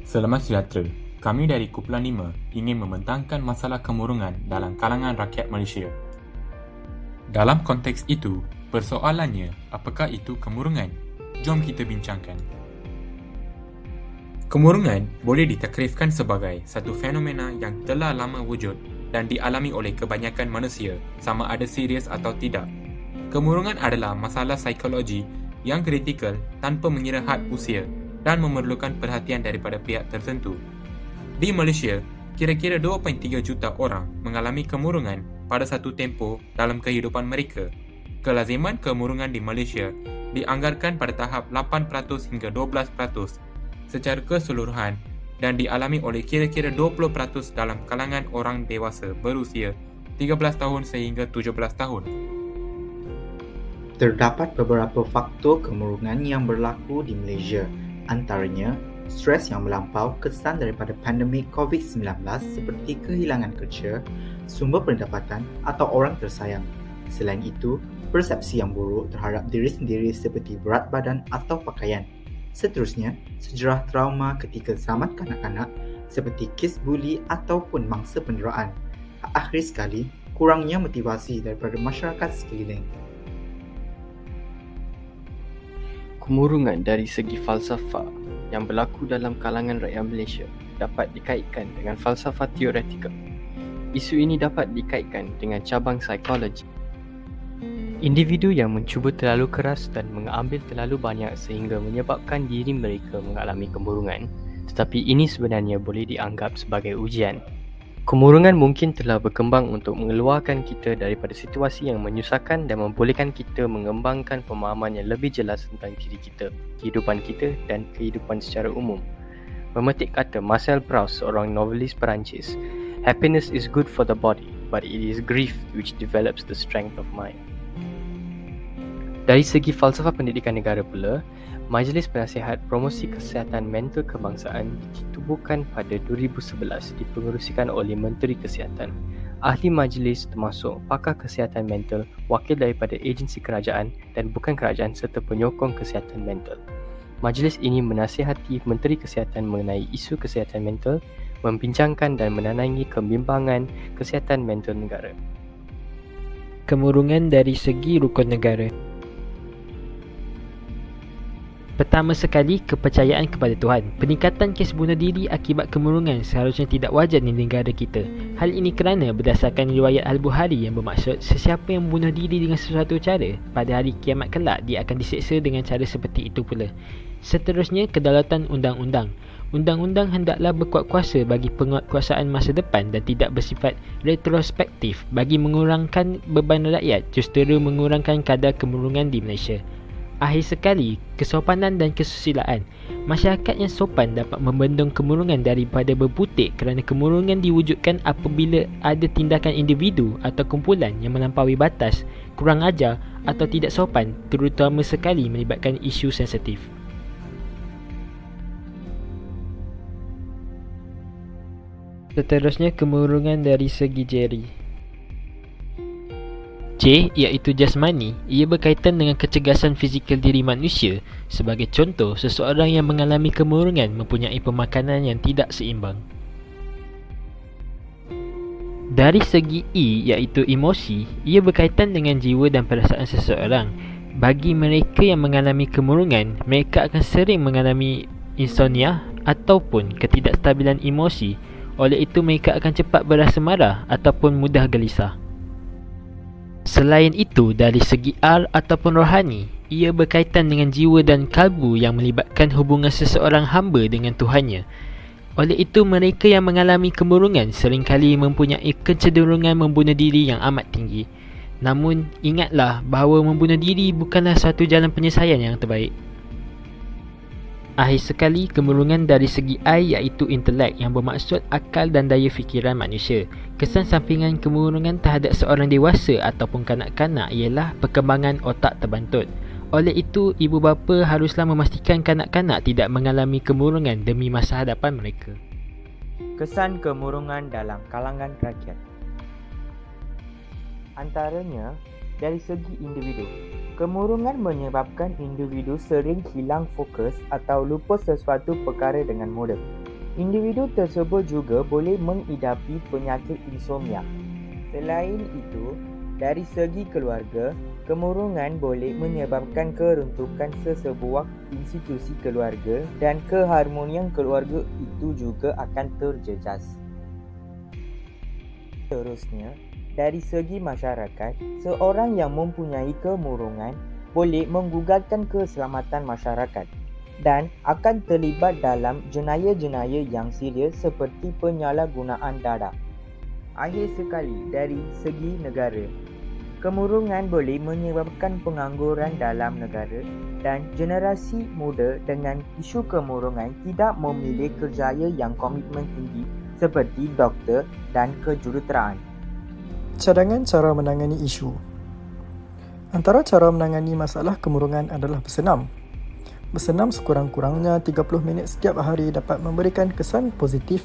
Selamat sejahtera. Kami dari Kumpulan 5 ingin membentangkan masalah kemurungan dalam kalangan rakyat Malaysia. Dalam konteks itu, persoalannya, apakah itu kemurungan? Jom kita bincangkan. Kemurungan boleh ditakrifkan sebagai satu fenomena yang telah lama wujud dan dialami oleh kebanyakan manusia, sama ada serius atau tidak. Kemurungan adalah masalah psikologi yang kritikal tanpa mengira had usia dan memerlukan perhatian daripada pihak tertentu. Di Malaysia, kira-kira 2.3 juta orang mengalami kemurungan pada satu tempoh dalam kehidupan mereka. Kelaziman kemurungan di Malaysia dianggarkan pada tahap 8% hingga 12% secara keseluruhan dan dialami oleh kira-kira 20% dalam kalangan orang dewasa berusia 13 tahun sehingga 17 tahun. Terdapat beberapa faktor kemurungan yang berlaku di Malaysia. Antaranya, stres yang melampau kesan daripada pandemik COVID-19 seperti kehilangan kerja, sumber pendapatan atau orang tersayang. Selain itu, persepsi yang buruk terhadap diri sendiri seperti berat badan atau pakaian. Seterusnya, sejarah trauma ketika zaman kanak-kanak seperti kes buli ataupun mangsa penderaan. Akhir sekali, kurangnya motivasi daripada masyarakat sekeliling. Kemurungan dari segi falsafah yang berlaku dalam kalangan rakyat Malaysia dapat dikaitkan dengan falsafah teoretikal. Isu ini dapat dikaitkan dengan cabang psikologi. Individu yang mencuba terlalu keras dan mengambil terlalu banyak sehingga menyebabkan diri mereka mengalami kemurungan, tetapi ini sebenarnya boleh dianggap sebagai ujian. Kemurungan mungkin telah berkembang untuk mengeluarkan kita daripada situasi yang menyusahkan dan membolehkan kita mengembangkan pemahaman yang lebih jelas tentang diri kita, kehidupan kita dan kehidupan secara umum. Memetik kata Marcel Proust, seorang novelis Perancis, "Happiness is good for the body, but it is grief which develops the strength of mind." Dari segi falsafah pendidikan negara pula, Majlis Penasihat Promosi Kesihatan Mental Kebangsaan ditubuhkan pada 2011 dipengerusikan oleh Menteri Kesihatan. Ahli majlis termasuk pakar kesihatan mental, wakil daripada agensi kerajaan dan bukan kerajaan serta penyokong kesihatan mental. Majlis ini menasihati Menteri Kesihatan mengenai isu kesihatan mental, membincangkan dan menandangi kebimbangan kesihatan mental negara. Kemurungan dari segi rukun negara. Pertama sekali, kepercayaan kepada Tuhan. Peningkatan kes bunuh diri akibat kemurungan seharusnya tidak wajar di negara kita. Hal ini kerana berdasarkan riwayat Al-Bukhari yang bermaksud sesiapa yang membunuh diri dengan sesuatu cara, pada hari kiamat kelak dia akan diseksa dengan cara seperti itu pula. Seterusnya, kedaulatan undang-undang. Undang-undang hendaklah berkuat kuasa bagi penguatkuasaan masa depan dan tidak bersifat retrospektif bagi mengurangkan beban rakyat, justru mengurangkan kadar kemurungan di Malaysia. Akhir sekali, kesopanan dan kesusilaan. Masyarakat yang sopan dapat membendung kemurungan daripada berbutik kerana kemurungan diwujudkan apabila ada tindakan individu atau kumpulan yang melampaui batas, kurang ajar atau tidak sopan, terutama sekali melibatkan isu sensitif. Seterusnya, kemurungan dari segi jeri. J iaitu jasmani, ia berkaitan dengan kecergasan fizikal diri manusia. Sebagai contoh, seseorang yang mengalami kemurungan mempunyai pemakanan yang tidak seimbang. Dari segi E iaitu emosi, ia berkaitan dengan jiwa dan perasaan seseorang. Bagi mereka yang mengalami kemurungan, mereka akan sering mengalami insomnia ataupun ketidakstabilan emosi. Oleh itu mereka akan cepat berasa marah ataupun mudah gelisah. Selain itu, dari segi R ataupun rohani, ia berkaitan dengan jiwa dan kalbu yang melibatkan hubungan seseorang hamba dengan Tuhannya. Oleh itu, mereka yang mengalami kemurungan seringkali mempunyai kecenderungan membunuh diri yang amat tinggi. Namun, ingatlah bahawa membunuh diri bukanlah suatu jalan penyelesaian yang terbaik. Akhir sekali, kemurungan dari segi I iaitu intelek yang bermaksud akal dan daya fikiran manusia. Kesan sampingan kemurungan terhadap seorang dewasa ataupun kanak-kanak ialah perkembangan otak terbantut. Oleh itu, ibu bapa haruslah memastikan kanak-kanak tidak mengalami kemurungan demi masa hadapan mereka. Kesan kemurungan dalam kalangan rakyat. Antaranya, dari segi individu, kemurungan menyebabkan individu sering hilang fokus atau lupa sesuatu perkara dengan mudah. Individu tersebut juga boleh mengidapi penyakit insomnia. Selain itu, dari segi keluarga, kemurungan boleh menyebabkan keruntukan sesebuah institusi keluarga dan keharmonian keluarga itu juga akan terjejas. Seterusnya, dari segi masyarakat, seorang yang mempunyai kemurungan boleh menggugurkan keselamatan masyarakat dan akan terlibat dalam jenayah-jenayah yang serius seperti penyalahgunaan dada. Akhir sekali, dari segi negara, kemurungan boleh menyebabkan pengangguran dalam negara dan generasi muda dengan isu kemurungan tidak memilih kerjaya yang komitmen tinggi seperti doktor dan kejuruteraan. Cadangan cara menangani isu. Antara cara menangani masalah kemurungan adalah bersenam. Bersenam sekurang-kurangnya 30 minit setiap hari dapat memberikan kesan positif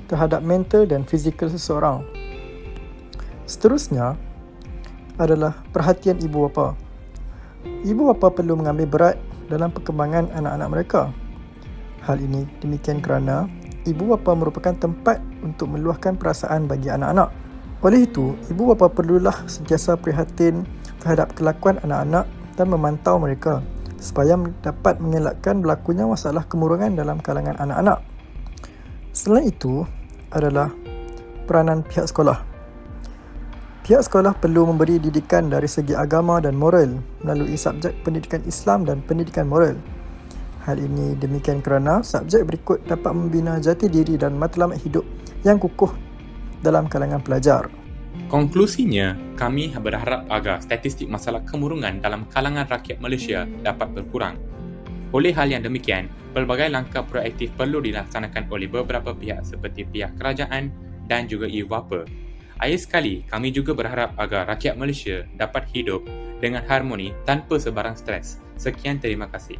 terhadap mental dan fizikal seseorang. Seterusnya adalah perhatian ibu bapa. Ibu bapa perlu mengambil berat dalam perkembangan anak-anak mereka. Hal ini demikian kerana ibu bapa merupakan tempat untuk meluahkan perasaan bagi anak-anak. Oleh itu, ibu bapa perlulah sentiasa prihatin terhadap kelakuan anak-anak dan memantau mereka supaya dapat mengelakkan berlakunya masalah kemurungan dalam kalangan anak-anak. Selain itu adalah peranan pihak sekolah. Pihak sekolah perlu memberi didikan dari segi agama dan moral melalui subjek pendidikan Islam dan pendidikan moral. Hal ini demikian kerana subjek berikut dapat membina jati diri dan matlamat hidup yang kukuh dalam kalangan pelajar. Konklusinya, kami berharap agar statistik masalah kemurungan dalam kalangan rakyat Malaysia dapat berkurang. Oleh hal yang demikian, pelbagai langkah proaktif perlu dilaksanakan oleh beberapa pihak seperti pihak kerajaan dan juga ibu bapa. Akhir sekali, kami juga berharap agar rakyat Malaysia dapat hidup dengan harmoni tanpa sebarang stres. Sekian, terima kasih.